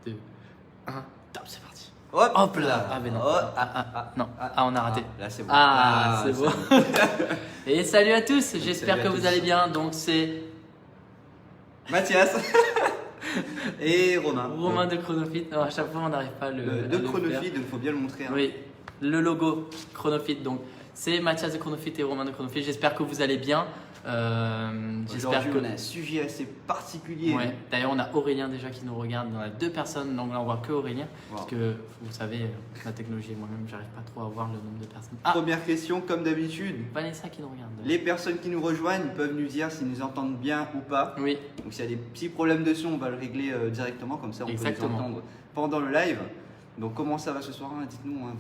2, 1, top, c'est parti. Hop là. Ah mais non. Non. Ah, on a raté. là c'est bon. C'est bon. Et salut à tous, j'espère Salut que à vous tous. allez bien. Donc c'est Mathias et Romain. Romain de Chronofit. Non, à chaque fois on n'arrive pas à le De à le faire. Chronofit, donc il faut bien le montrer. Hein. Oui, le logo Chronofit. Donc c'est Mathias de Chronofit et Romain de Chronofit. J'espère que vous allez bien. J'espère Aujourd'hui, que. on a un sujet assez particulier. Ouais. D'ailleurs, on a Aurélien déjà qui nous regarde. On a 2 personnes, donc là on voit que Aurélien. Wow. Parce que vous savez, la technologie et moi-même, j'arrive pas trop à voir le nombre de personnes. Ah, Première question, comme d'habitude. Vanessa qui nous regarde. Les personnes qui nous rejoignent peuvent nous dire s'ils nous entendent bien ou pas. Oui, Donc s'il y a des petits problèmes de son, on va le régler directement, comme ça on peut les Exactement. entendre pendant le live. Donc comment ça va ce soir hein? Dites-nous hein,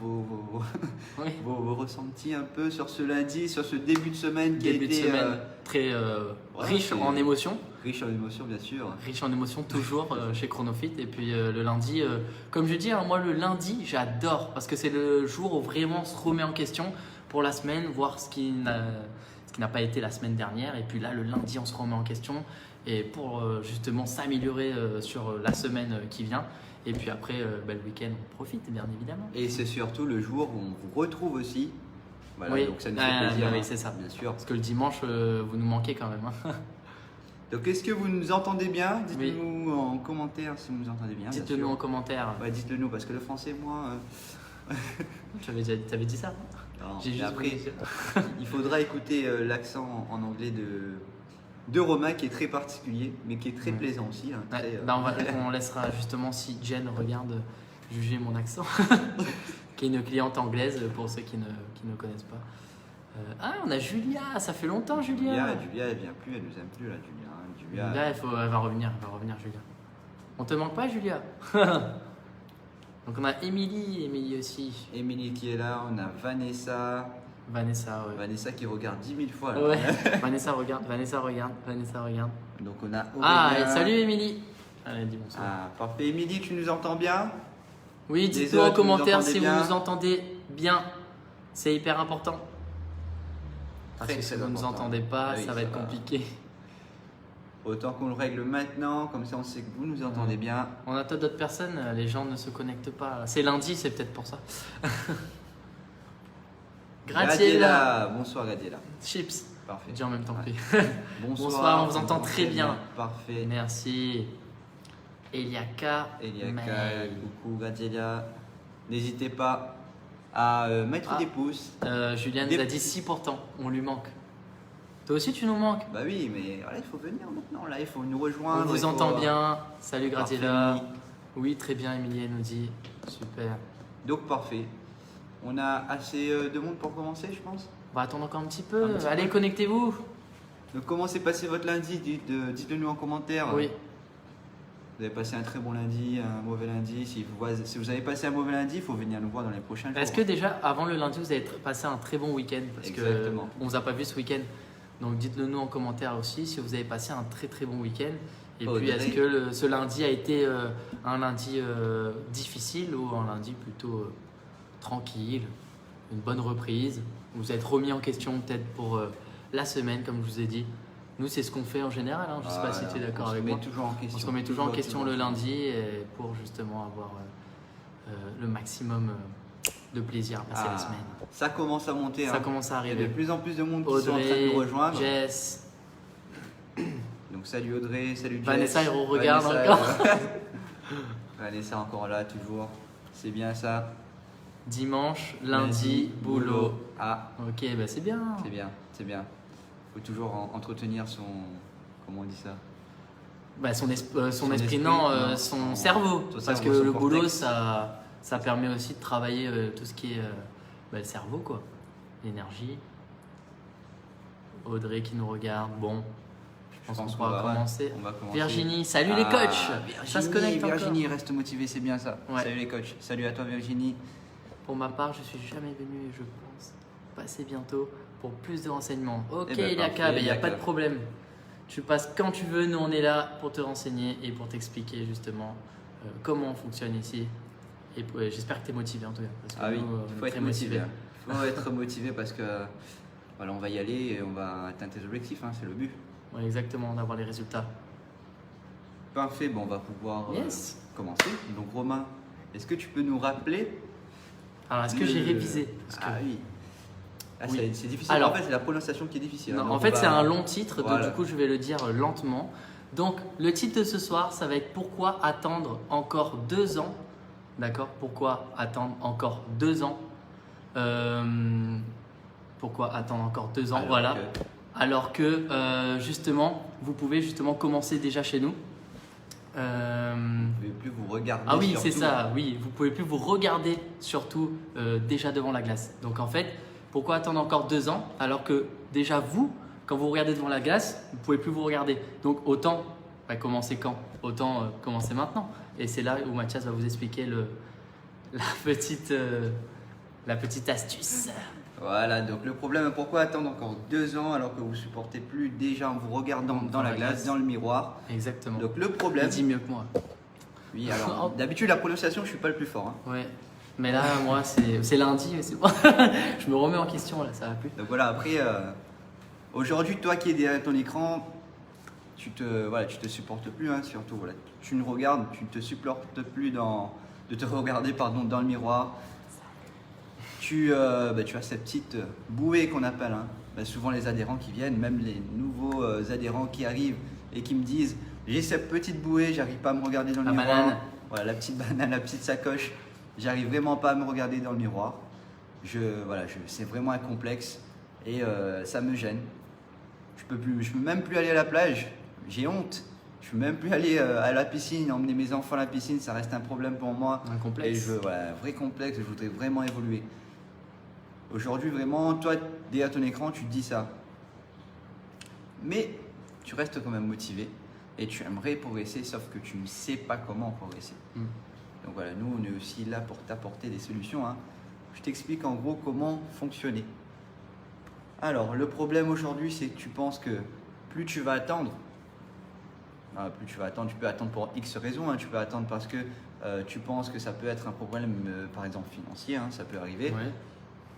oui. vos ressentis un peu sur ce lundi, sur ce début de semaine qui Début a de été semaine très riche c'est- en émotions. riche en émotions bien sûr. Riche en émotions toujours chez Chronofit. Et puis le lundi, comme je dis, hein, moi le lundi, j'adore parce que c'est le jour où vraiment on se remet en question pour la semaine, voir ce qui n'a pas été la semaine dernière. Et puis là, le lundi, on se remet en question et pour justement s'améliorer sur la semaine qui vient. Et puis après, le week-end, on profite bien évidemment. Et c'est surtout le jour où on vous retrouve aussi. Voilà, Oui. donc ça nous fait plaisir. Oui, hein, c'est ça. Bien sûr. Parce que le dimanche, vous nous manquez quand même. Hein. Donc est-ce que vous nous entendez bien? Dites-le-nous en commentaire si vous nous entendez bien. bien Dites-le sûr. nous en commentaire. Ouais, dites-le nous parce que le français, moi. T'avais dit ça? Non. J'ai Et juste après, voulu dire. il faudra écouter l'accent en anglais de Romain qui est très particulier, mais qui est très Ouais. plaisant aussi. Hein, Ouais, très, on laissera justement si Jen regarde juger mon accent, qui est une cliente anglaise pour ceux qui ne connaissent pas. On a Julia, ça fait longtemps Julia. Julia, elle vient plus, elle nous aime plus là, Julia. hein. Julia, Julia, elle va revenir Julia. On te manque pas Julia? Donc on a Émilie aussi. Émilie qui est là, on a Vanessa. Vanessa, ouais. Vanessa qui regarde 10 000 fois. Là. Ouais. Vanessa regarde. Donc on a Aurélien. Ah, et salut Émilie. Allez, dis bonsoir. Ah, parfait. Émilie, tu nous entends bien? Oui, Les dites-nous en autres, vous nous commentaire entendez si bien vous nous entendez bien. C'est hyper important. Parce Très, que si très vous ne nous important. entendez pas, Ah oui, ça va être compliqué. Autant qu'on le règle maintenant, comme ça on sait que vous nous entendez bien. On attend d'autres personnes, les gens ne se connectent pas. C'est lundi, c'est peut-être pour ça. Gratiela. Bonsoir Gratiela. Chips. Parfait. Dis en même temps que lui. Bonsoir, on vous entend très bien. Parfait. Merci. Eliaka. Eliaka, Maël. coucou Gratiela. N'hésitez pas à mettre Ah. des pouces. Julien nous Des- a dit si pourtant, on lui manque. Toi aussi tu nous manques. Bah oui, mais voilà, il faut venir maintenant. Là, il faut nous On rejoindre. vous il faut- entend bien. Salut Parfait, Gratiela. Émilie. Oui, très bien Emilie, elle nous dit. Super. Donc parfait. On a assez de monde pour commencer, je pense. On va attendre encore un petit peu. Un petit Allez, peu. connectez-vous. Donc comment s'est passé votre lundi? Dites-le nous en commentaire. Oui. Vous avez passé un très bon lundi, un mauvais lundi. Si vous avez passé un mauvais lundi, il faut venir nous voir dans les prochains jours. Est-ce que déjà, avant le lundi, vous avez passé un très bon week-end? Parce Exactement. qu'on ne vous a pas vu ce week-end. Donc dites-le nous en commentaire aussi si vous avez passé un très très bon week-end. Et Audrey. puis, est-ce que ce lundi a été un lundi difficile ou un lundi plutôt tranquille? Une bonne reprise? Vous êtes remis en question peut-être pour la semaine, comme je vous ai dit. Nous, c'est ce qu'on fait en général. Hein. Je ne sais pas si tu es d'accord avec moi. On se remet toujours en question. On se remet toujours en question le lundi et pour justement avoir le maximum de plaisir à passer la semaine. Ça commence à monter. Ça hein. commence à Il y a de arriver. plus en plus de monde qui sont en train de Audrey, nous rejoindre. Jess, Donc salut Audrey, salut Jess. Vanessa, elle regarde Vanessa, encore. Vanessa encore là, toujours. C'est bien ça. dimanche, lundi, boulot. Ah, Ok, bah c'est bien. c'est bien, c'est bien. Faut toujours entretenir son... Comment on dit ça? Bah, son Son esprit, esprit, non, non, son son- cerveau. son Parce cerveau, que son le boulot, cortex. ça permet aussi de travailler tout ce qui est le cerveau, quoi. L'énergie. Audrey qui nous regarde. Bon, je pense qu'on va commencer. On va commencer. Virginie, salut les coachs. Virginie, Ça se connecte encore. Virginie, reste motivée, c'est bien ça. Ouais. Salut les coachs. Salut à toi Virginie. Pour ma part, je suis jamais venu et je pense passer bientôt pour plus de renseignements. Ok, Eh ben, Eliaka, parfait, il n'y a Eliaka. pas de problème. Tu passes quand tu veux, nous on est là pour te renseigner et pour t'expliquer justement comment on fonctionne ici. Et j'espère que tu es motivé en tout cas. Parce que Ah oui, nous, on il est faut être très motivé. motivés. Il faut être motivé parce que voilà, on va y aller et on va atteindre tes objectifs, hein, c'est le but. Ouais, exactement, d'avoir les résultats. Parfait, bon, on va pouvoir Yes. commencer. Donc Romain, est-ce que tu peux nous rappeler Alors, est-ce que j'ai révisé? Parce que- Ah oui. Ah, Oui. c'est difficile. Alors- en fait, c'est la prononciation qui est difficile. Non, hein. en Donc, fait, on va- c'est un long titre, Voilà. donc du coup, je vais le dire lentement. Donc, le titre de ce soir, ça va être Pourquoi attendre encore 2 ans? D'accord? Pourquoi attendre encore 2 ans? Pourquoi attendre encore 2 ans? Alors Voilà. que- Alors que justement, vous pouvez justement commencer déjà chez nous. Vous ne pouvez plus vous regarder. Ah oui, surtout. c'est ça, oui, vous pouvez plus vous regarder surtout déjà devant la glace. Donc en fait, pourquoi attendre encore 2 ans alors que déjà vous, quand vous regardez devant la glace, vous pouvez plus vous regarder. Donc autant commencer quand? Autant commencer maintenant. Et c'est là où Mathias va vous expliquer la petite astuce. Voilà, donc le problème, pourquoi attendre encore 2 ans alors que vous ne supportez plus déjà en vous regardant dans la glace, dans le miroir. Exactement. Donc le Il problème, dit mieux que moi. oui, alors d'habitude la prononciation, je suis pas le plus fort. hein. Ouais. Mais là, moi, c'est lundi, mais c'est bon. Je me remets en question là, ça va plus. Donc voilà, après, aujourd'hui, toi qui es derrière ton écran, tu te supportes plus, hein, surtout. Voilà, tu ne regardes, tu ne te supportes plus de te regarder dans le miroir. Tu as cette petite bouée qu'on appelle. hein. Souvent les adhérents qui viennent, même les nouveaux adhérents qui arrivent et qui me disent j'ai cette petite bouée, j'arrive pas à me regarder dans le La miroir. banane. Voilà, la petite banane, la petite sacoche, j'arrive vraiment pas à me regarder dans le miroir. C'est vraiment un complexe et ça me gêne. Je peux même plus aller à la plage, j'ai honte. Je peux même plus aller à la piscine, emmener mes enfants à la piscine, ça reste un problème pour moi. Un complexe. Et un vrai complexe, je voudrais vraiment évoluer. Aujourd'hui, vraiment, toi, derrière ton écran, tu te dis ça. Mais tu restes quand même motivé et tu aimerais progresser, sauf que tu ne sais pas comment progresser. Mm. Donc voilà, nous, on est aussi là pour t'apporter des solutions. hein. Je t'explique en gros comment fonctionner. Alors, le problème aujourd'hui, c'est que tu penses que plus tu vas attendre, tu peux attendre pour X raisons. hein. Tu peux attendre parce que tu penses que ça peut être un problème, par exemple financier, hein, ça peut arriver. Ouais.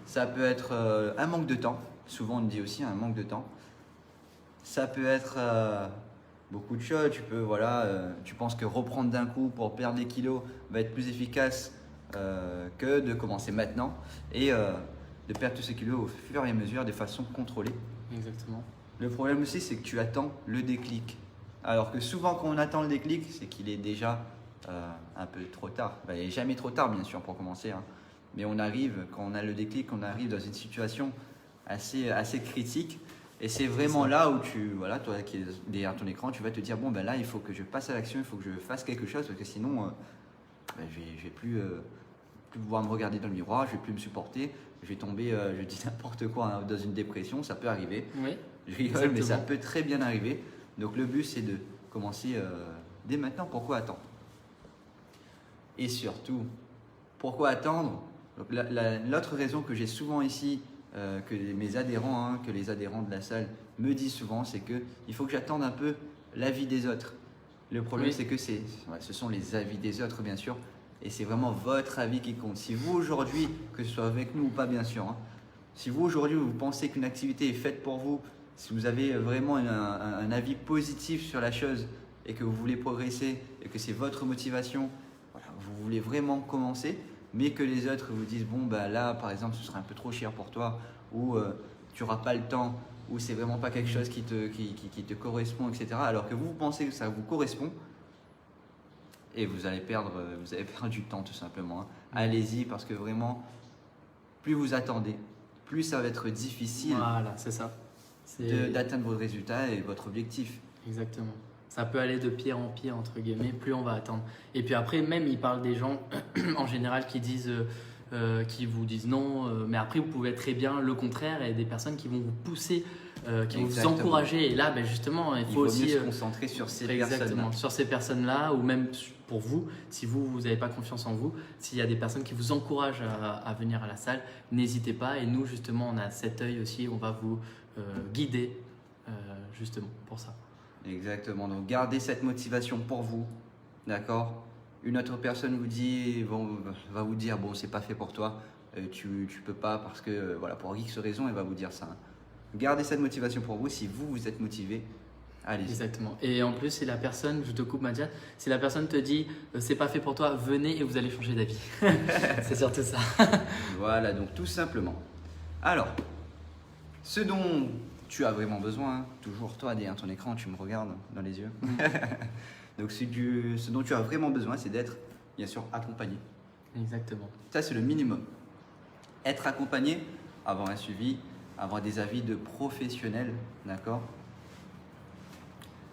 Ça peut être un manque de temps. Souvent, on dit aussi un manque de temps. Ça peut être beaucoup de choses. Tu penses que reprendre d'un coup pour perdre des kilos va être plus efficace que de commencer maintenant et de perdre tous ces kilos au fur et à mesure de façon contrôlée. Exactement. Le problème aussi, c'est que tu attends le déclic. Alors que souvent, quand on attend le déclic, c'est qu'il est déjà un peu trop tard. Il n'est jamais trop tard, bien sûr, pour commencer. hein. Mais quand on a le déclic, on arrive dans une situation assez critique. Et c'est vraiment là où toi qui es derrière ton écran, tu vas te dire, bon, là, il faut que je passe à l'action, il faut que je fasse quelque chose, parce que sinon, je vais plus pouvoir me regarder dans le miroir, je vais plus me supporter, je vais tomber, je dis n'importe quoi, hein, dans une dépression, ça peut arriver. Oui. Je rigole, mais ça Exactement. peut très bien arriver. Donc le but, c'est de commencer dès maintenant. Pourquoi attendre? Et surtout, pourquoi attendre? Donc, l'autre raison que j'ai souvent ici, que mes adhérents, que les adhérents de la salle me disent souvent, c'est qu'il faut que j'attende un peu l'avis des autres. Le problème, Oui. c'est que ce sont les avis des autres, bien sûr, et c'est vraiment votre avis qui compte. Si vous, aujourd'hui, que ce soit avec nous ou pas, bien sûr, si vous, aujourd'hui, vous pensez qu'une activité est faite pour vous, si vous avez vraiment un avis positif sur la chose et que vous voulez progresser et que c'est votre motivation, vous voulez vraiment commencer, mais que les autres vous disent bon là par exemple ce sera un peu trop cher pour toi ou tu n'auras pas le temps ou c'est vraiment pas quelque chose qui te correspond, etc. Alors que vous pensez que ça vous correspond et vous avez perdu du temps tout simplement. hein. Allez-y parce que vraiment plus vous attendez, plus ça va être difficile Voilà, c'est ça. d'atteindre vos résultats et votre objectif. Exactement. Ça peut aller de pire en pire, entre guillemets, plus on va attendre. Et puis après, même, il parle des gens en général qui vous disent non, mais après, vous pouvez être très bien le contraire et des personnes qui vont vous pousser, qui vont vous Exactement. encourager. Et là, justement, il Il faut vaut aussi mieux se concentrer sur ces exactement, personnes-là. sur ces personnes-là, ou même pour vous, si vous n'avez pas confiance en vous, s'il y a des personnes qui vous encouragent à venir à la salle, n'hésitez pas. Et nous, justement, on a cet œil aussi, on va vous guider justement pour ça. Exactement, donc gardez cette motivation pour vous, d'accord? Une autre personne va vous dire bon c'est pas fait pour toi, tu peux pas parce que pour X raison elle va vous dire ça. hein. Gardez cette motivation pour vous, si vous êtes motivé, Allez-y. Exactement. Et en plus, si la personne, je te coupe Mathias, si la personne te dit c'est pas fait pour toi, venez et vous allez changer d'avis. C'est surtout ça. Voilà, donc tout simplement. Alors, ce dont tu as vraiment besoin, hein, toujours toi derrière ton écran, tu me regardes dans les yeux. Donc ce dont tu as vraiment besoin, c'est d'être bien sûr accompagné. Exactement. Ça, c'est le minimum. Être accompagné, avoir un suivi, avoir des avis de professionnels, d'accord?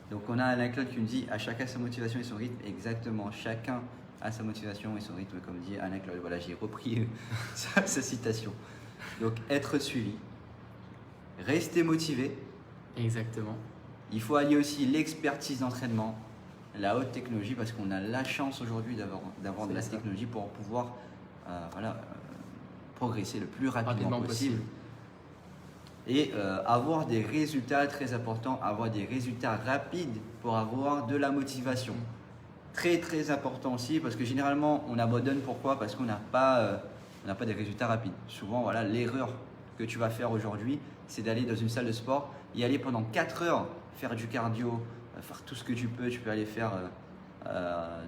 Donc on a Alain Claude qui nous dit à chacun sa motivation et son rythme. Exactement, chacun a sa motivation et son rythme, comme dit Alain Claude. Voilà, j'ai repris sa citation. Donc être suivi, rester motivé. Exactement. Il faut allier aussi l'expertise d'entraînement, la haute technologie, parce qu'on a la chance aujourd'hui d'avoir de la technologie pour pouvoir progresser le plus rapidement possible. Et avoir des résultats très importants, avoir des résultats rapides pour avoir de la motivation. Très très important aussi, parce que généralement on abandonne. Pourquoi? Parce qu'on n'a pas des résultats rapides. Souvent, voilà, l'erreur que tu vas faire aujourd'hui, c'est d'aller dans une salle de sport, y aller pendant 4 heures, faire du cardio, faire tout ce que tu peux. Tu peux aller faire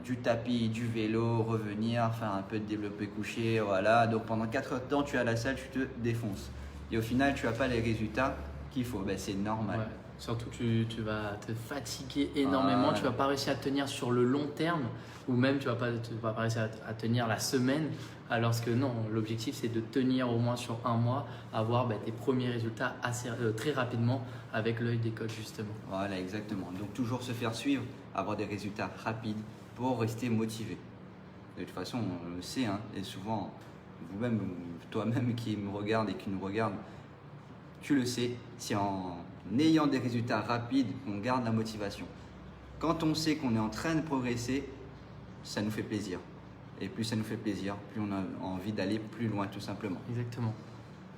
du tapis, du vélo, revenir, faire un peu de développé couché. Voilà. Donc pendant 4 heures de temps, tu es à la salle, tu te défonces. Et au final, tu n'as pas les résultats qu'il faut. Ben, c'est normal. Ouais. Surtout, tu vas te fatiguer énormément. Tu ne vas pas réussir à tenir sur le long terme, ou même tu ne vas pas réussir à tenir la semaine. Alors que non, l'objectif c'est de tenir au moins sur un mois, avoir tes premiers résultats très rapidement avec l'œil des coachs justement. Voilà, exactement. Donc toujours se faire suivre, avoir des résultats rapides pour rester motivé. De toute façon, on le sait, hein, et souvent, vous-même, toi-même qui me regarde et qui nous regarde, tu le sais, c'est en ayant des résultats rapides qu'on garde la motivation. Quand on sait qu'on est en train de progresser, ça nous fait plaisir. Et plus ça nous fait plaisir, plus on a envie d'aller plus loin tout simplement. Exactement,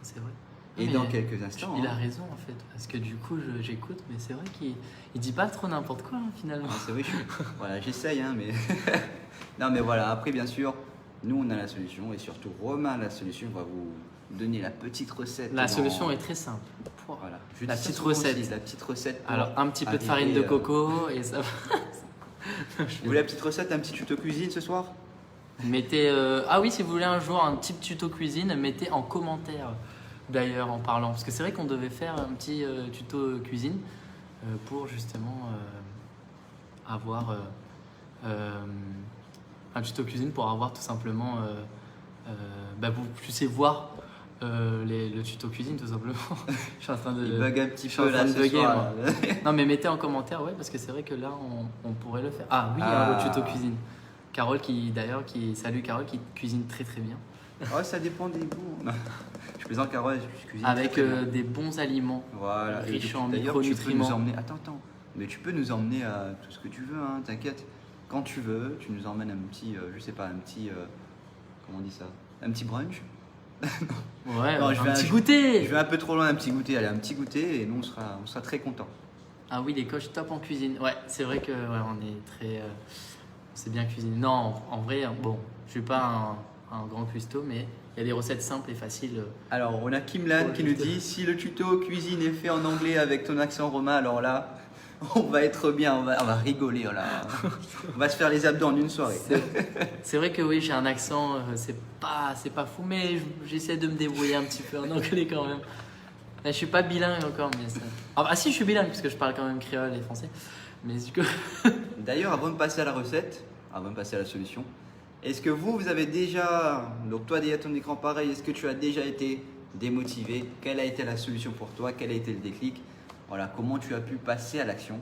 c'est vrai. Et dans quelques instants… Il a raison en fait, parce que du coup j'écoute, mais c'est vrai qu'il dit pas trop n'importe quoi finalement. C'est vrai, voilà, j'essaye, hein, mais… non mais voilà, après bien sûr, nous on a la solution et surtout Romain a la solution, on va vous donner la petite recette. La solution est très simple. Voilà. La petite recette. Aussi, la petite recette. Alors un petit peu de farine de coco et ça va. Vous voulez la petite recette, un petit tuto cuisine ce soir? Mettez ah oui, si vous voulez un jour un petit tuto cuisine, mettez en commentaire d'ailleurs en parlant, parce que c'est vrai qu'on devait faire un petit tuto cuisine pour justement avoir un tuto cuisine pour avoir tout simplement vous puissiez voir le tuto cuisine tout simplement. Je suis en train de il bug un petit peu là ce soir. Non mais mettez en commentaire, ouais, parce que c'est vrai que là on pourrait le faire. Ah oui, le tuto cuisine. Carole salut Carole qui cuisine très très bien. Oh, ça dépend des goûts. Je plaisante Carole, je cuisine avec très bien. des bons aliments, voilà, riches en micronutriments. Tu peux nous emmener… Attends, mais tu peux nous emmener à tout ce que tu veux, hein, t'inquiète. Quand tu veux, tu nous emmènes un petit, je sais pas, un petit, comment on dit ça, un petit brunch. Ouais, non, un petit goûter. Je vais un peu trop loin, un petit goûter. Allez, un petit goûter et nous on sera très contents. Ah oui, les coachs top en cuisine. Ouais, c'est vrai que on est très, c'est bien cuisiné. Non, en vrai, bon, je suis pas un grand cuistot, mais il y a des recettes simples et faciles. Alors, on a Kimlan qui nous dit si le tuto cuisine est fait en anglais avec ton accent romain, alors là, on va être bien, on va rigoler. Là. On va se faire les abdos en une soirée. C'est vrai que oui, j'ai un accent, c'est pas fou, mais j'essaie de me débrouiller un petit peu en anglais quand même. Là, je suis pas bilingue encore, mais ça… Ah si, je suis bilingue parce que je parle quand même créole et français. Mais du coup… D'ailleurs, avant de passer à la recette, avant de passer à la solution, est-ce que vous avez déjà, donc toi derrière ton écran pareil, est-ce que tu as déjà été démotivé? Quelle a été la solution pour toi? Quel a été le déclic? Voilà, comment tu as pu passer à l'action?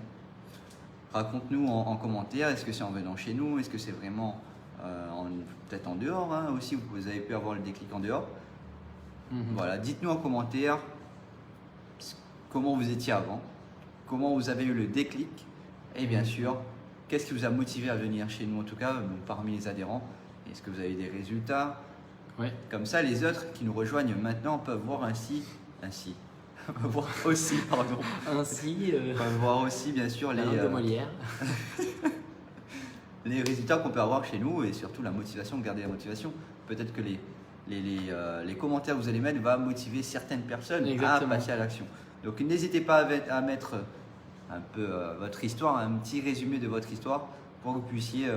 Raconte-nous en commentaire, est-ce que c'est en venant chez nous? Est-ce que c'est vraiment peut-être en dehors, hein, aussi, vous avez pu avoir le déclic en dehors? Voilà, dites-nous en commentaire comment vous étiez avant, comment vous avez eu le déclic et bien sûr, qu'est-ce qui vous a motivé à venir chez nous, en tout cas parmi les adhérents? Est-ce que vous avez des résultats? Ouais. Comme ça, les autres qui nous rejoignent maintenant peuvent voir voir aussi, pardon. Peuvent voir aussi, bien sûr, de Molière. les résultats qu'on peut avoir chez nous et surtout la motivation, garder la motivation. Peut-être que les commentaires que vous allez mettre va motiver certaines personnes à passer à l'action. Donc n'hésitez pas à mettre un peu votre histoire, un petit résumé de votre histoire pour que vous puissiez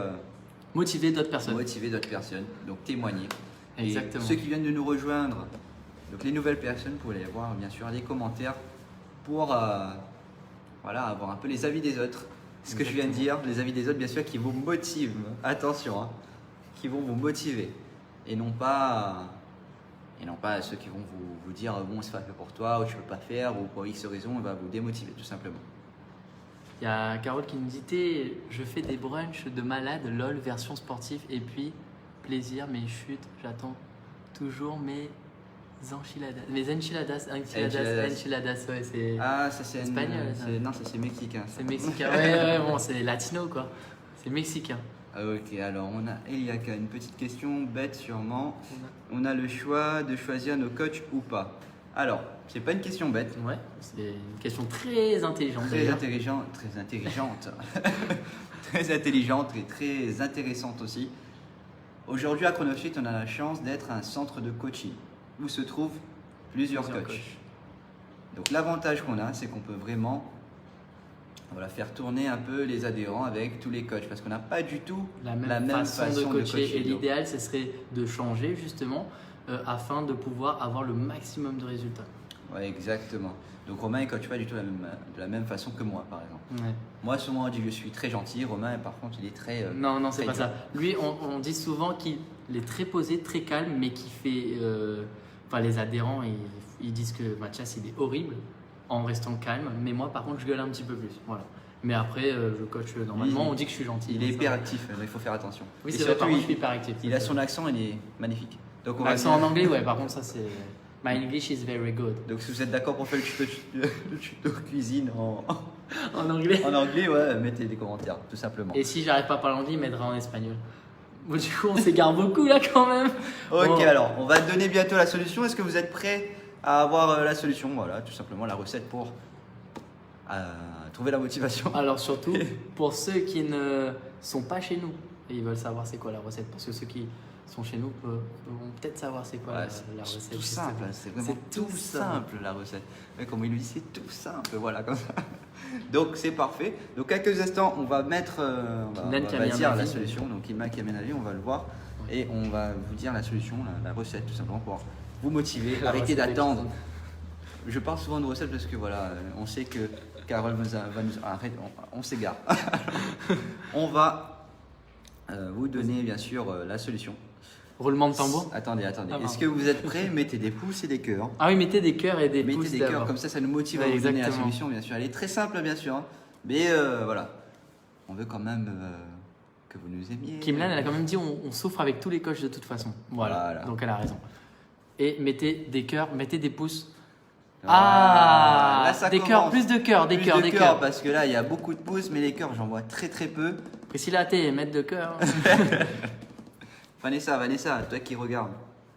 Motiver d'autres personnes. motiver d'autres personnes, donc témoigner. Exactement. Et ceux qui viennent de nous rejoindre, donc les nouvelles personnes, vous pouvez aller voir bien sûr les commentaires pour voilà, avoir un peu les avis des autres. Ce que je viens de dire, les avis des autres, bien sûr, qui vous motivent. Attention, hein, qui vont vous motiver et non pas ceux qui vont vous dire bon, c'est pas fait pour toi ou tu peux pas faire ou pour X raison, on va vous démotiver tout simplement. Il y a Carole qui nous dit je fais des brunchs de malade, lol, version sportive, et puis plaisir, mes chutes, j'attends toujours mes enchiladas. Mes enchiladas, ouais, c'est Ah, ça c'est espagnol. Ça. non, ça c'est mexicain. Ça. C'est mexicain, ouais, bon, c'est latino quoi. C'est mexicain. Ah, ok, alors on a Eliaka, une petite question bête sûrement. On a le choix de choisir nos coachs ou pas. Alors, c'est pas une question bête. Ouais, c'est une question très intelligente. Très intelligente, très intelligente et très intéressante aussi. Aujourd'hui à ChronoFit, on a la chance d'être un centre de coaching où se trouvent plusieurs coachs. Donc l'avantage qu'on a, c'est qu'on peut vraiment faire tourner un peu les adhérents avec tous les coachs parce qu'on n'a pas du tout la même façon de coacher. Et l'idéal, ce serait de changer justement afin de pouvoir avoir le maximum de résultats. Ouais, exactement. Donc Romain ne coach pas du tout de la même façon que moi, par exemple. Ouais. Moi, souvent on dit que je suis très gentil. Romain, par contre, il est très. Non, c'est très pas dur. ça. Lui, on dit souvent qu'il est très posé, très calme, mais qui fait. Enfin, les adhérents, ils disent que Mathias, il est horrible en restant calme. Mais moi, par contre, je gueule un petit peu plus. Voilà. Mais après, je coach normalement. On dit que je suis gentil. Il est hyper actif, il faut faire attention. Oui, et c'est vrai. Par surtout, contre, je suis hyper actif. il a son accent, il est magnifique. Donc L'accent en anglais, ouais. Par contre, ça c'est. My English is very good. Donc si vous êtes d'accord pour faire le tuto cuisine En anglais. en anglais, ouais, mettez des commentaires, tout simplement. Et si j'arrive pas à parler anglais, il m'aidera en espagnol. Bon, du coup, on s'égare beaucoup là quand même. Ok, Bon. alors on va donner bientôt la solution. Est-ce que vous êtes prêts à avoir la solution? Voilà, tout simplement la recette pour trouver la motivation. Alors surtout, pour ceux qui ne sont pas chez nous et ils veulent savoir c'est quoi la recette, parce que ceux qui sont chez nous vont peut-être savoir c'est quoi Ouais, la recette. C'est tout simple, c'est vraiment C'est tout simple la recette. Ouais, comme il le dit, c'est tout simple, voilà comme ça. Donc c'est parfait. Donc quelques instants, on va mettre, on va dire la solution. Donc Imma qui amène la vie, on va le voir et on va vous dire la solution, la recette tout simplement pour vous motiver. Arrêtez d'attendre. Je parle souvent de recettes parce que voilà, on sait que Carole va nous arrête, on s'égare. On va vous donner bien sûr la solution. Roulement de tambour. Attendez. Ah, Est-ce que vous êtes prêts? Mettez des pouces et des cœurs. Ah oui, mettez des cœurs et des pouces. Mettez des cœurs, comme ça nous motive à vous donner la solution, bien sûr. Elle est très simple, bien sûr. Hein. Mais voilà, on veut quand même que vous nous aimiez. Kimlan, elle a quand même dit on souffre avec tous les coachs de toute façon. Voilà. Donc elle a raison. Et mettez des cœurs, mettez des pouces. Là, ça des commence. cœurs, plus de cœurs, des cœurs. Parce que là, il y a beaucoup de pouces, mais les cœurs, j'en vois très peu. Priscilla, t'es maître de cœur. Vanessa, toi qui regardes.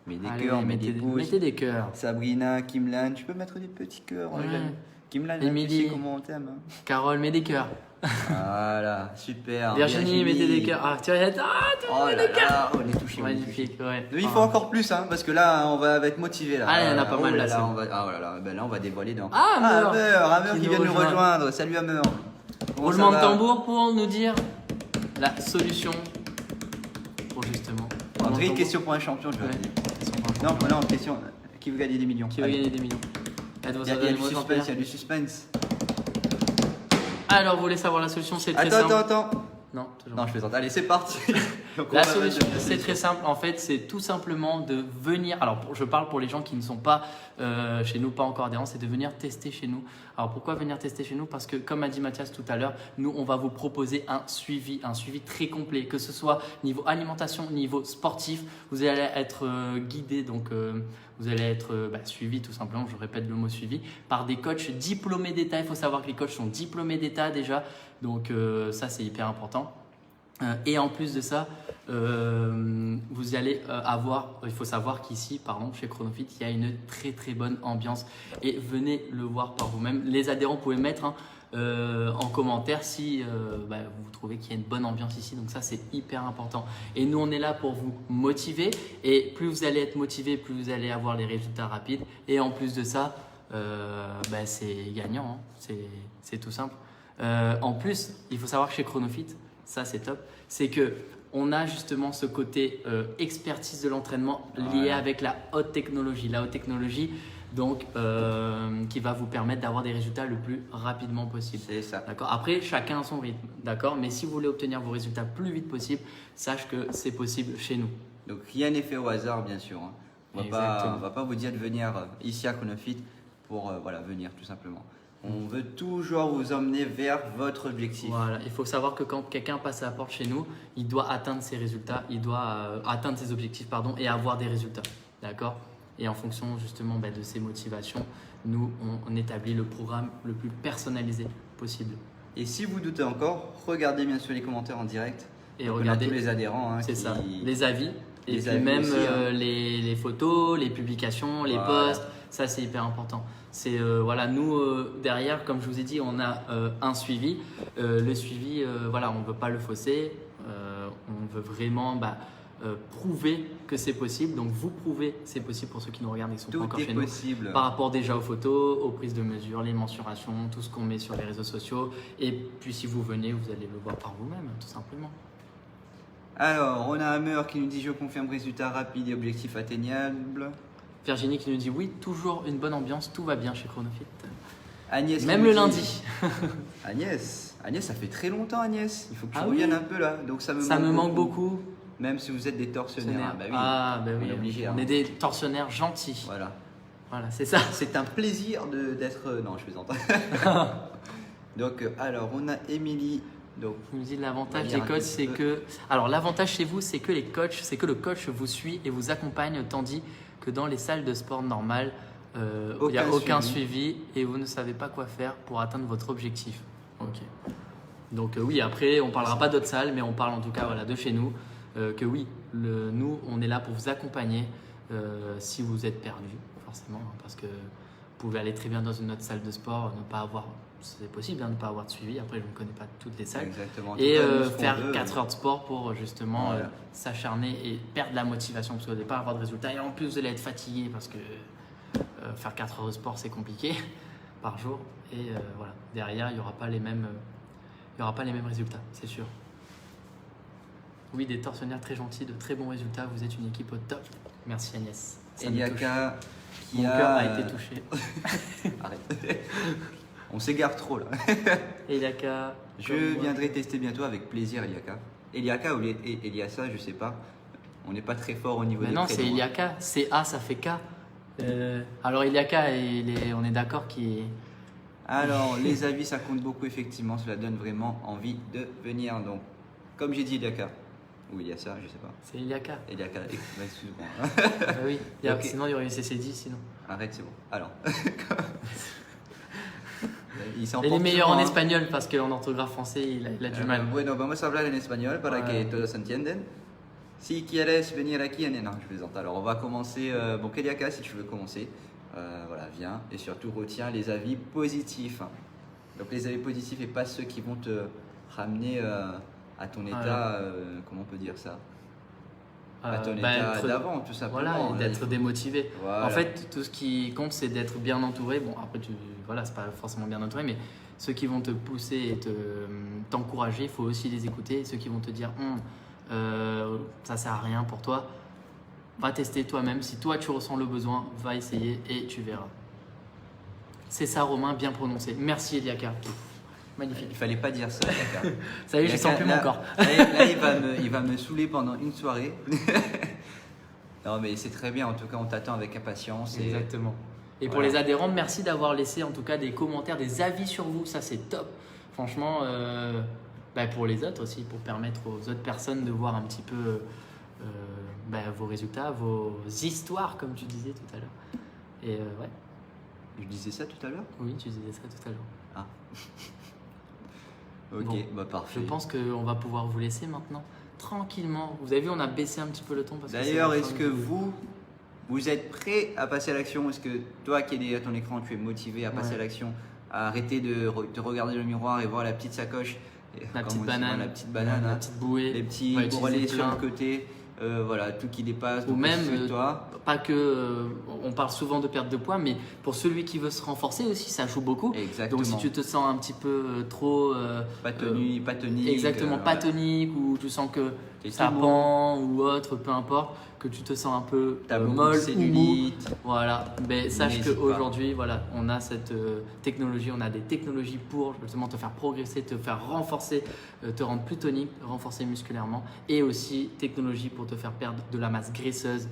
Mets des cœurs, mets des pouces. Mettez des cœurs. Sabrina, Kimlan, tu peux mettre des petits cœurs. Ouais. Kimlan, Émilie. tu sais comment on t'aime. Hein. Carole, mets des cœurs. Voilà, super. Virginie, mettez des cœurs. Ah, tu vois, Oh là là, on est touché. magnifique, ouais. Mais il faut encore plus, hein, parce que là, on va être motivé. Là. Ah, il y en a pas mal, là, là. c'est bon. Là, on va dévoiler dans. Hammer qui vient nous rejoindre. Salut Hammer. Comment Roulement ça de va tambour pour nous dire la solution pour justement. André, question pour un champion, je vais dire. Non, question. Qui veut gagner des millions? Qui veut gagner des millions? Il y a du suspense. Alors, vous voulez savoir la solution? C'est très simple. Attends. Non, toujours. Non, je plaisante. Allez, c'est parti. Donc, La solution, c'est très simple. En fait, c'est tout simplement de venir. Alors, je parle pour les gens qui ne sont pas chez nous, pas encore adhérents, c'est de venir tester chez nous. Alors, pourquoi venir tester chez nous? Parce que, comme a dit Mathias tout à l'heure, nous, on va vous proposer un suivi très complet, que ce soit niveau alimentation, niveau sportif. Vous allez être guidé, donc vous allez être suivi tout simplement. Je répète le mot suivi par des coachs diplômés d'État. Il faut savoir que les coachs sont diplômés d'État déjà, donc ça, c'est hyper important. Et en plus de ça, vous allez il faut savoir qu'ici, chez ChronoFit, il y a une très bonne ambiance et venez le voir par vous-même. Les adhérents, pouvez mettre en commentaire si vous trouvez qu'il y a une bonne ambiance ici. Donc ça, c'est hyper important. Et nous, on est là pour vous motiver et plus vous allez être motivé, plus vous allez avoir les résultats rapides. Et en plus de ça, c'est gagnant, hein. C'est tout simple. En plus, il faut savoir que chez Chronofit, ça c'est top, c'est que on a justement ce côté expertise de l'entraînement lié Voilà. avec la haute technologie. La haute technologie, donc, qui va vous permettre d'avoir des résultats le plus rapidement possible. C'est ça. D'accord. Après, chacun a son rythme. D'accord. Mais si vous voulez obtenir vos résultats plus vite possible, sache que c'est possible chez nous. Donc rien n'est fait au hasard, bien sûr. Hein. On Exactement. va pas vous dire de venir ici à Chronofit pour voilà, venir tout simplement. On veut toujours vous emmener vers votre objectif. Voilà. Il faut savoir que quand quelqu'un passe à la porte chez nous, il doit atteindre ses résultats, il doit atteindre ses objectifs, pardon, et avoir des résultats. D'accord. Et en fonction justement de ses motivations, nous, on établit le programme le plus personnalisé possible. Et si vous doutez encore, regardez bien sûr les commentaires en direct. Et Donc, on a regardez, tous les adhérents. Hein, c'est qui- ça, les avis, et les puis avis même aussi, hein. les photos, les publications, les Voilà. posts, ça c'est hyper important. C'est voilà, nous derrière, comme je vous ai dit, on a un suivi. Le suivi, voilà, on ne veut pas le fausser. On veut vraiment prouver que c'est possible. Donc vous prouvez que c'est possible pour ceux qui nous regardent et qui sont pas Tout encore est chez nous. possible. Par rapport déjà aux photos, aux prises de mesure, les mensurations, tout ce qu'on met sur les réseaux sociaux. Et puis si vous venez, vous allez le voir par vous-même, tout simplement. Alors, on a Hammer qui nous dit je confirme résultat rapide et objectif atteignable. Virginie qui nous dit oui, toujours une bonne ambiance, tout va bien chez Chronofit. Agnès. qui Même nous le dit- lundi. Agnès, ça fait très longtemps Agnès. Il faut que tu Ah reviennes oui. un peu là. Donc ça Ça me manque beaucoup. Même si vous êtes des tortionnaires. Tortionnaire. Ah, bah oui. Ah, bah On oui, est obligé, on hein. est des tortionnaires gentils. Voilà. Voilà, c'est ça. C'est un plaisir d'être. Non, je plaisante. Donc, alors, on a Émilie. Donc, Il me dit l'avantage On va des lire un coachs, petit c'est peu. que. Alors, l'avantage chez vous, c'est que le coach vous suit et vous accompagne, tandis que dans les salles de sport normales, il n'y a aucun suivi et vous ne savez pas quoi faire pour atteindre votre objectif. Ok. Donc, oui, après, on ne parlera pas d'autres salles, mais on parle en tout cas voilà, de chez nous. Que oui, nous, on est là pour vous accompagner si vous êtes perdu, forcément, hein, parce que vous pouvez aller très bien dans une autre salle de sport, ne pas avoir. C'est possible hein, de ne pas avoir de suivi. Après, je ne connais pas toutes les salles. exactement. En Et tout cas, nous, ce qu'on faire veut, 4 heures de sport pour justement Voilà. s'acharner et perdre la motivation parce qu'au départ avoir de résultats et en plus vous allez être fatigué parce que faire 4 heures de sport c'est compliqué par jour et voilà, derrière il n'y aura pas les mêmes résultats, c'est sûr. Oui, des tortionnaires très gentils, de très bons résultats, vous êtes une équipe au top. Merci Agnès. Ça me touche. Eliaka qui Mon a. cœur a été touché. Arrête. On s'égare trop là. Eliaka. Je comme moi. viendrai tester bientôt avec plaisir, Eliaka. Eliaka ou Eliassa, je sais pas. On n'est pas très fort au niveau Mais des non, prénoms. c'est Eliaka. C'est A, ça fait K. Alors Eliaka, on est d'accord qu'il est. Alors, les avis, ça compte beaucoup, effectivement. Cela donne vraiment envie de venir. Donc, comme j'ai dit, Eliaka. Ou Eliassa, je sais pas. C'est Eliaka. Eliaka, excuse-moi. Ah oui, Ok. Sinon il y aurait eu CC10 sinon. Arrête, c'est bon. Alors. Il Et s'emporte les meilleurs souvent, en hein. espagnol parce qu'en orthographe français il a du mal. Bueno, vamos a hablar en español para Ouais. que todos entiendan. Si quieres venir aquí, non, je plaisante. Alors, on va commencer. Bon, Eliaka, si tu veux commencer, voilà, viens. Et surtout, retiens les avis positifs. Donc, les avis positifs et pas ceux qui vont te ramener à ton état. Comment on peut dire ça? À ton état d'avant, tout simplement. Voilà, et d'être démotivé. Voilà. En fait, tout ce qui compte, c'est d'être bien entouré. Bon, après, voilà, c'est pas forcément bien entouré, mais ceux qui vont te pousser et t'encourager, il faut aussi les écouter. Et ceux qui vont te dire, ça sert à rien pour toi, va tester toi-même. Si toi, tu ressens le besoin, va essayer et tu verras. C'est ça, Romain, bien prononcé. Merci, Eliaka. Magnifique. Il fallait pas dire ça, Eliaka. Ça y est, je sens plus mon Là- corps. Là, il va me saouler pendant une soirée. Non, mais c'est très bien. En tout cas, on t'attend avec impatience. Exactement. Et pour Voilà. les adhérents, merci d'avoir laissé en tout cas des commentaires, des avis sur vous. Ça, c'est top. Franchement, pour les autres aussi, pour permettre aux autres personnes de voir un petit peu vos résultats, vos histoires, comme tu disais tout à l'heure. Et ouais, Je disais ça tout à l'heure. oui, tu disais ça tout à l'heure. Ah. Ok, Bon, bah parfait. Je pense qu'on va pouvoir vous laisser maintenant, tranquillement. Vous avez vu, on a baissé un petit peu le ton. parce que D'ailleurs, c'est la est-ce fin que de- vous êtes prêt à passer à l'action? Est-ce que toi qui es derrière ton écran, tu es motivé à passer Ouais. à l'action, à arrêter de te regarder dans le miroir et voir la petite sacoche, La comme petite on dit, banane, la petite banane, la hein, petite bouée, les on petits va utiliser bourrelets sur plein. le côté, voilà, tout qui dépasse. Ou donc même, toi. pas que. On parle souvent de perte de poids, mais pour celui qui veut se renforcer aussi, ça joue beaucoup. Exactement. Donc si tu te sens un petit peu trop. Pas tonique. Exactement, pas voilà. tonique, ou tu sens que T'es ça tout mou. pend ou autre, peu importe, que tu te sens un peu T'as beaucoup de molle ou mou. cellulite. Voilà, ben, sache N'hésite pas. qu'aujourd'hui, voilà, on a cette technologie, on a des technologies pour justement te faire progresser, te faire renforcer, te rendre plus tonique, renforcer musculairement, et aussi technologie pour te faire perdre de la masse graisseuse,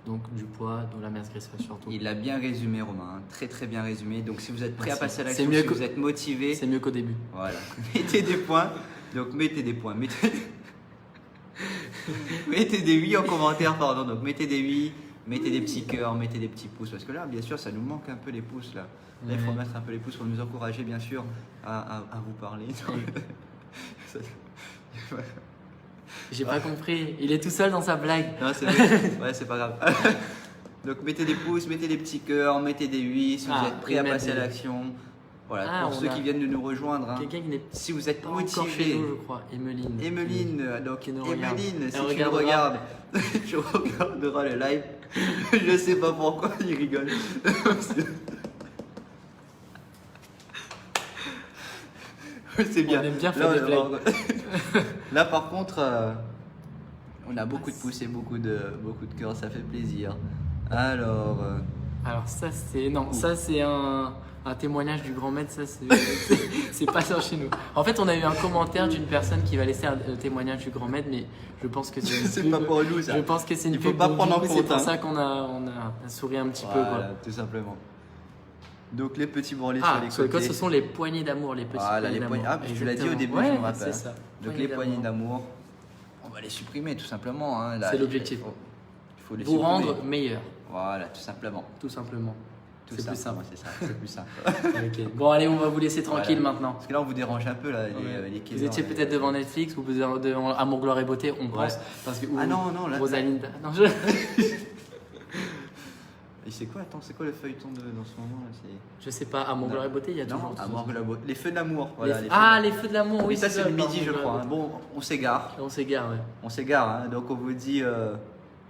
donc du poids, de la masse graisseuse surtout. Il l'a bien résumé, Romain. Hein. Très très bien résumé. Donc si vous êtes prêt à Merci. passer à C'est l'action, mieux si que- vous êtes motivé, C'est mieux qu'au début. voilà. Mettez des points. Donc mettez des points. Mettez des oui en commentaire, pardon. Donc mettez des oui, mettez des petits cœurs, mettez des petits pouces. Parce que là, bien sûr, ça nous manque un peu les pouces là. Là, il faut Ouais. mettre un peu les pouces pour nous encourager, bien sûr, à vous parler. Ça- J'ai pas compris, il est tout seul dans sa blague. Non, c'est ouais, c'est pas grave. Donc mettez des pouces, mettez des petits cœurs, mettez des oui si vous Ah, êtes prêts et à mettre passer à des- l'action. Voilà, Ah, pour on ceux a- qui viennent de nous rejoindre. Hein. Quelqu'un qui n'est Si vous êtes pas encore chez motivé, nous, je crois, Emeline. Emeline, donc Qui nous regarde. Emeline, si Elle tu me regardera. regardes, tu regarderas le live. Je sais pas pourquoi il rigole. C'est bien. On aime bien Là, faire des blagues. Là, par contre, on a beaucoup de pouces et beaucoup de cœurs, ça fait plaisir. Alors, Alors ça c'est non, ça c'est un témoignage du grand maître, ça c'est pas ça chez nous. En fait, on a eu un commentaire d'une personne qui va laisser un témoignage du grand maître, mais je pense que c'est une c'est pub. pas pour nous ça. Je pense que c'est une Il faut pub, pas donc, prendre du en coup, compte, c'est pour hein. ça qu'on a souri un petit peu Voilà, quoi. tout simplement. Donc les petits bourrelets Ah, sur sur les les côtés. côtes, ce sont les poignées d'amour, les petits Voilà, les poignées poignées. d'amour. Ah, tu l'as dit au début, ouais, je me rappelle. c'est ça. Donc les poignées d'amour, on va les supprimer tout simplement. Hein. Là, C'est l'objectif. Il faut les Vous supprimer. rendre meilleur, Voilà, tout simplement. tout simplement. Tout C'est plus simple. ouais, c'est ça, c'est plus simple. Ok. Bon allez, on va vous laisser tranquille Voilà. maintenant. Parce que là, on vous dérange un peu là, les Vous caiseurs, étiez peut-être devant Netflix ou vous êtes devant Amour, Gloire et Beauté, on pense. Parce que, Ah non, là. Rosalinda. Non, je... Et c'est quoi, attends, c'est quoi le feuilleton dans ce moment là je sais pas, Amour, Gloire et Beauté, il y a Non, toujours. Amour, Gloire, les feux d'amour. Voilà, Les- les Ah, feux les feux de l'amour, oui. oui, ça c'est le midi, je Amour, crois. Gloire Hein. et Bon, on s'égare. Beauté. On s'égare, ouais. On s'égare, hein. Donc on vous dit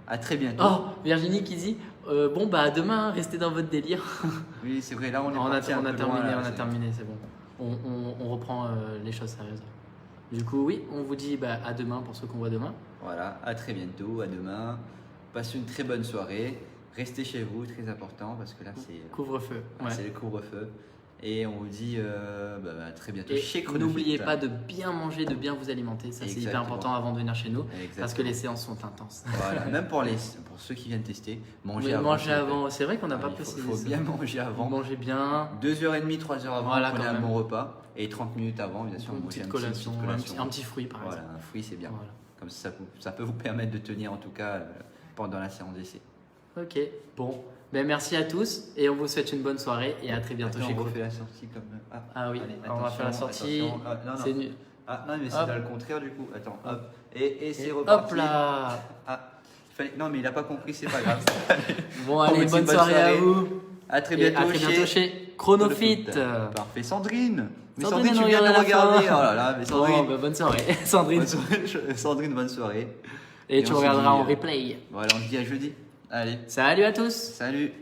à très bientôt. Oh, Virginie qui dit bon, bah, à demain, restez dans votre délire. Oui, c'est vrai, là on est on a, parti un on a peu terminé, loin, là, on a c'est- terminé, c'est bon. On reprend les choses sérieuses. Du coup, oui, on vous dit bah, à demain pour ceux qu'on voit demain. Voilà, à très bientôt, à demain. Passez une très bonne soirée. Restez chez vous, très important, parce que là c'est Couvre-feu. Ouais. c'est le couvre-feu. Et on vous dit à très bientôt Et chez Chronofit. n'oubliez pas de bien manger, de bien vous alimenter. Ça, c'est hyper Exactement. important avant de venir chez nous. Exactement. Parce que les séances sont intenses. Voilà, même pour ceux qui viennent tester, manger Oui, avant. manger s'il vous plaît. avant. C'est vrai qu'on n'a pas Il précisé faut ça. bien manger avant. Manger bien. 2h30, 3h avant, Voilà, prenez quand un même. bon repas. Et 30 minutes avant, bien sûr, Une mangez petite une collation, petite collation. un petit fruit par Voilà, exemple. un fruit c'est bien. Voilà. Comme ça peut vous permettre de tenir en tout cas pendant la séance d'essai. Ok, bon. Ben, merci à tous et on vous souhaite une bonne soirée et à très bientôt Attends, chez on vous. refait la sortie comme. Ah oui, allez, on va faire la attention, sortie. attention. Ah, non, C'est non. nul. Ah non, mais c'est Hop. dans le contraire du coup. Attends, hop. Et c'est Et reparti. hop là. Ah, non, mais il a pas compris, c'est pas grave. Bon, On allez, vous dit bonne soirée à vous. À très Et bientôt, à très bientôt chez Chronofit. Parfait. Sandrine. Mais Sandrine, Sandrine, tu elle viens de regarde à la regarder. fin. Oh là là, mais Sandrine. Bon, ben, bonne soirée, Sandrine. Bonne soirée, Sandrine, bonne soirée. Et Et tu on se regarderas dit, en replay. Voilà, on se dit à jeudi. Allez, Salut à tous. salut.